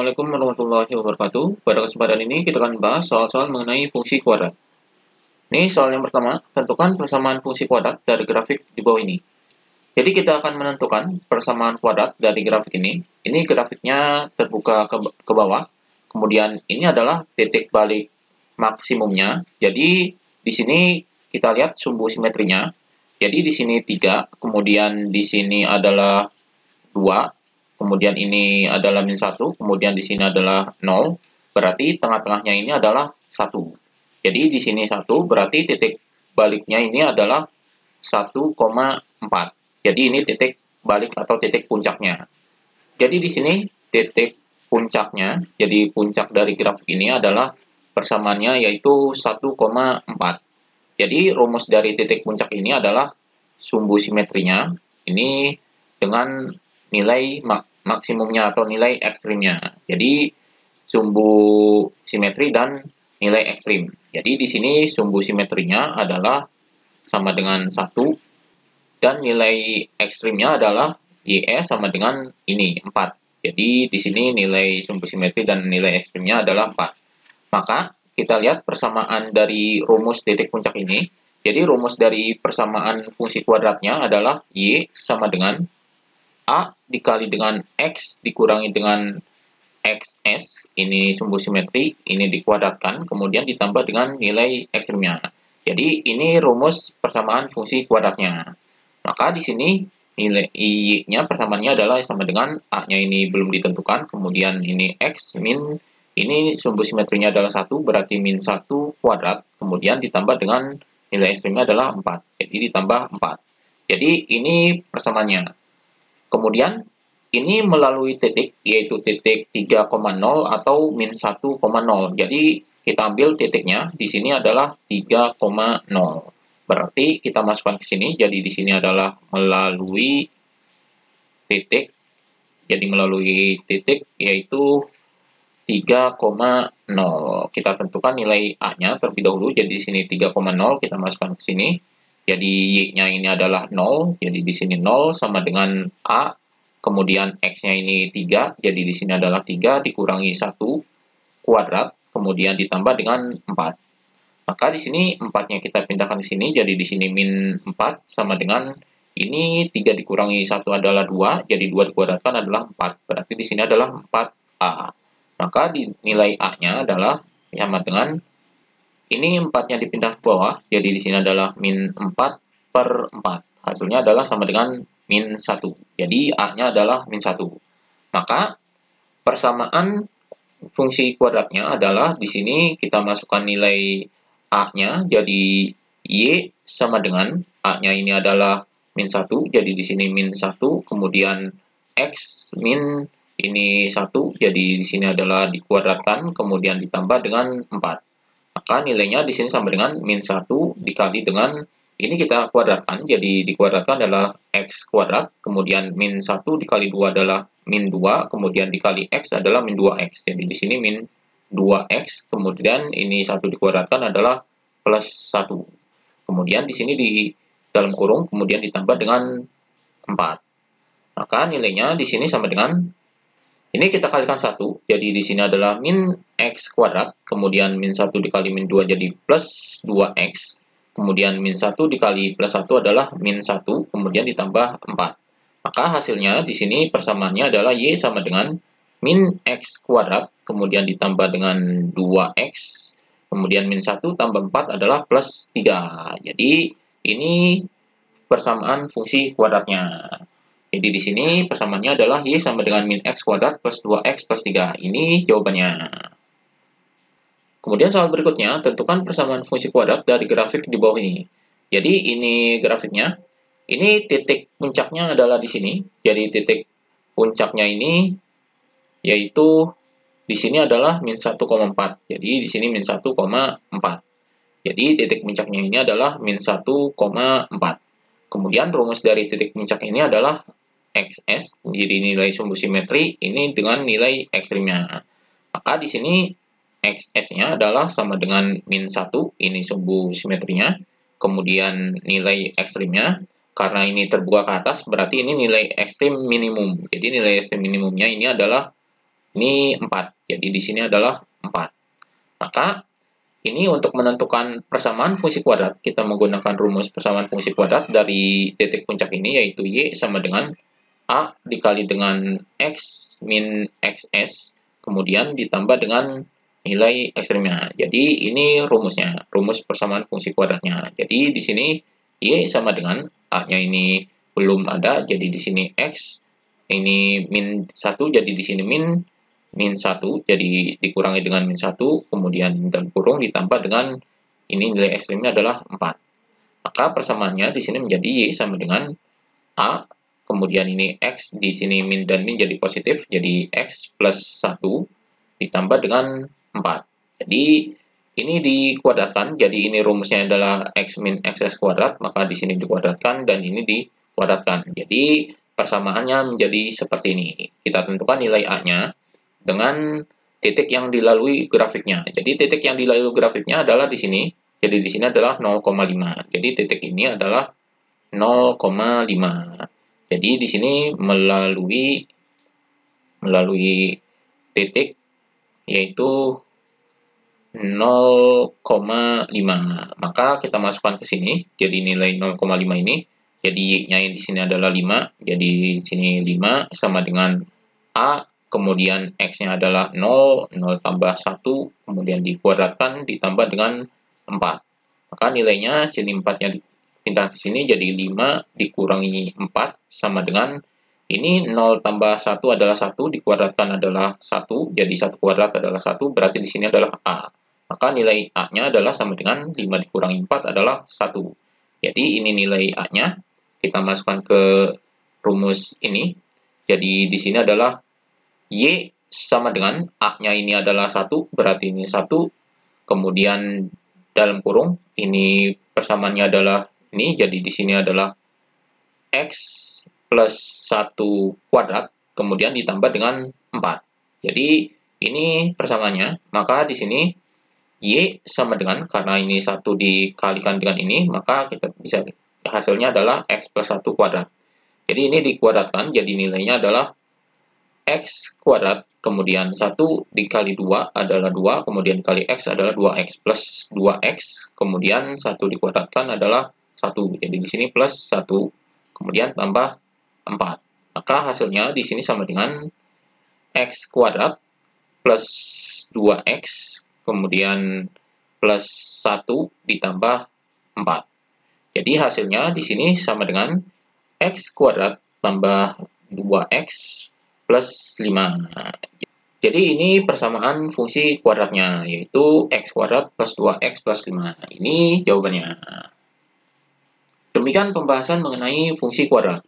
Assalamualaikum warahmatullahi wabarakatuh. Pada kesempatan ini kita akan bahas soal-soal mengenai fungsi kuadrat. Ini soal yang pertama, tentukan persamaan fungsi kuadrat dari grafik di bawah ini. Jadi kita akan menentukan persamaan kuadrat dari grafik ini. Ini grafiknya terbuka ke bawah. Kemudian ini adalah titik balik maksimumnya. Jadi di sini kita lihat sumbu simetrinya. Jadi di sini 3, kemudian di sini adalah 2. Kemudian ini adalah min 1, kemudian di sini adalah 0, berarti tengah-tengahnya ini adalah 1. Jadi di sini 1, berarti titik baliknya ini adalah 1,4. Jadi ini titik balik atau titik puncaknya. Jadi di sini titik puncaknya, jadi puncak dari grafik ini adalah persamaannya yaitu 1,4. Jadi rumus dari titik puncak ini adalah sumbu simetrinya, ini dengan nilai maksimumnya atau nilai ekstrimnya. Jadi sumbu simetri dan nilai ekstrim. Jadi di sini sumbu simetrinya adalah sama dengan 1 dan nilai ekstrimnya adalah YE sama dengan ini 4. Jadi di sini nilai sumbu simetri dan nilai ekstrimnya adalah 4. Maka kita lihat persamaan dari rumus titik puncak ini. Jadi rumus dari persamaan fungsi kuadratnya adalah Y sama dengan A dikali dengan X dikurangi dengan XS, ini sumbu simetri, ini dikuadratkan, kemudian ditambah dengan nilai ekstrimnya. Jadi ini rumus persamaan fungsi kuadratnya. Maka di sini nilai Y-nya persamaannya adalah sama dengan A-nya ini belum ditentukan, kemudian ini X min, ini sumbu simetrinya adalah 1, berarti min 1 kuadrat, kemudian ditambah dengan nilai ekstrimnya adalah 4, jadi ditambah 4. Jadi ini persamaannya. Kemudian ini melalui titik, yaitu titik 3,0 atau min 1,0. Jadi kita ambil titiknya, di sini adalah 3,0. Berarti kita masukkan ke sini, jadi di sini adalah melalui titik. Jadi melalui titik yaitu 3,0. Kita tentukan nilai A-nya terlebih dahulu, jadi di sini 3,0 kita masukkan ke sini. Jadi Y-nya ini adalah 0, jadi di sini 0 sama dengan A, kemudian X-nya ini 3, jadi di sini adalah 3 dikurangi 1 kuadrat, kemudian ditambah dengan 4. Maka di sini 4-nya kita pindahkan ke sini, jadi di sini min 4 sama dengan ini 3 dikurangi 1 adalah 2, jadi 2 dikuadratkan adalah 4, berarti di sini adalah 4A. Maka di nilai A-nya adalah sama dengan ini 4-nya dipindah ke bawah, jadi di sini adalah min 4/4. Hasilnya adalah sama dengan min 1. Jadi A-nya adalah min 1. Maka persamaan fungsi kuadratnya adalah di sini kita masukkan nilai A-nya, jadi Y sama dengan A-nya ini adalah min 1, jadi di sini min 1, kemudian X min ini 1, jadi di sini adalah dikuadratkan, kemudian ditambah dengan 4. Maka nilainya di sini sama dengan min 1 dikali dengan, ini kita kuadratkan, jadi dikuadratkan adalah X kuadrat, kemudian min 1 dikali 2 adalah min 2, kemudian dikali X adalah min 2X. Jadi di sini min 2X, kemudian ini 1 dikuadratkan adalah plus 1. Kemudian di sini di dalam kurung, kemudian ditambah dengan 4. Maka nilainya di sini sama dengan, ini kita kalikan 1, jadi di sini adalah min X kuadrat, kemudian min 1 dikali min 2 jadi plus 2X, kemudian min 1 dikali plus 1 adalah min 1, kemudian ditambah 4. Maka hasilnya di sini persamaannya adalah Y sama dengan min X kuadrat, kemudian ditambah dengan 2X, kemudian min 1 tambah 4 adalah plus 3. Jadi ini persamaan fungsi kuadratnya. Jadi di sini persamaannya adalah Y sama dengan min X kuadrat plus 2X plus 3. Ini jawabannya. Kemudian soal berikutnya, tentukan persamaan fungsi kuadrat dari grafik di bawah ini. Jadi ini grafiknya. Ini titik puncaknya adalah di sini. Jadi titik puncaknya ini yaitu di sini adalah min 1,4. Jadi di sini min 1,4. Jadi titik puncaknya ini adalah min 1,4. Kemudian rumus dari titik puncak ini adalah XS, jadi nilai sumbu simetri ini dengan nilai ekstrimnya. Maka di sini XS-nya adalah sama dengan min 1, ini sumbu simetrinya. Kemudian nilai ekstrimnya, karena ini terbuka ke atas, berarti ini nilai ekstrim minimum. Jadi nilai ekstrim minimumnya ini adalah Ini 4. Jadi di sini adalah 4. Maka ini untuk menentukan persamaan fungsi kuadrat, kita menggunakan rumus persamaan fungsi kuadrat dari titik puncak ini, yaitu Y sama dengan A dikali dengan X min XS, kemudian ditambah dengan nilai ekstrimnya. Jadi ini rumusnya, rumus persamaan fungsi kuadratnya. Jadi di sini Y sama dengan A-nya ini belum ada, jadi di sini X, ini min 1, jadi di sini min 1, jadi dikurangi dengan min 1, kemudian dalam kurung ditambah dengan ini nilai ekstrimnya adalah 4. Maka persamaannya di sini menjadi Y sama dengan A, kemudian ini X, di sini min dan min jadi positif, jadi X plus 1 ditambah dengan 4. Jadi ini dikuadratkan, jadi ini rumusnya adalah X min XS kuadrat, maka di sini dikuadratkan dan ini dikuadratkan. Jadi persamaannya menjadi seperti ini. Kita tentukan nilai A-nya dengan titik yang dilalui grafiknya. Jadi titik yang dilalui grafiknya adalah di sini. Jadi di sini adalah 0,5. Jadi titik ini adalah 0,5. Jadi di sini melalui titik yaitu 0,5. Maka kita masukkan ke sini. Jadi nilai 0,5 ini. Jadi Y-nya di sini adalah 5. Jadi di sini 5 sama dengan A, kemudian X-nya adalah 0, 0 tambah 1, kemudian dikuadratkan ditambah dengan 4. Maka nilainya jadi 4-nya pindah ke sini, jadi 5 dikurangi 4 sama dengan ini 0 tambah 1 adalah 1, dikuadratkan adalah 1, jadi 1 kuadrat adalah 1, berarti di sini adalah A. Maka nilai A-nya adalah sama dengan 5 dikurangi 4 adalah 1. Jadi ini nilai A-nya, kita masukkan ke rumus ini. Jadi di sini adalah Y sama dengan A-nya ini adalah 1, berarti ini 1. Kemudian dalam kurung, ini persamaannya adalah ini, jadi di sini adalah X plus 1 kuadrat, kemudian ditambah dengan 4. Jadi ini persamaannya, maka di sini Y sama dengan, karena ini 1 dikalikan dengan ini, maka kita bisa hasilnya adalah X plus 1 kuadrat. Jadi ini dikuadratkan, jadi nilainya adalah X kuadrat, kemudian 1 dikali 2 adalah 2, kemudian dikali X adalah 2X plus 2X, kemudian 1 dikuadratkan adalah 1. Jadi di sini plus 1, kemudian tambah 4. Maka hasilnya di sini sama dengan X kuadrat plus 2X, kemudian plus 1 ditambah 4. Jadi hasilnya di sini sama dengan X kuadrat tambah 2X plus 5. Jadi ini persamaan fungsi kuadratnya, yaitu X kuadrat plus 2X plus 5. Ini jawabannya. Demikian pembahasan mengenai fungsi kuadrat.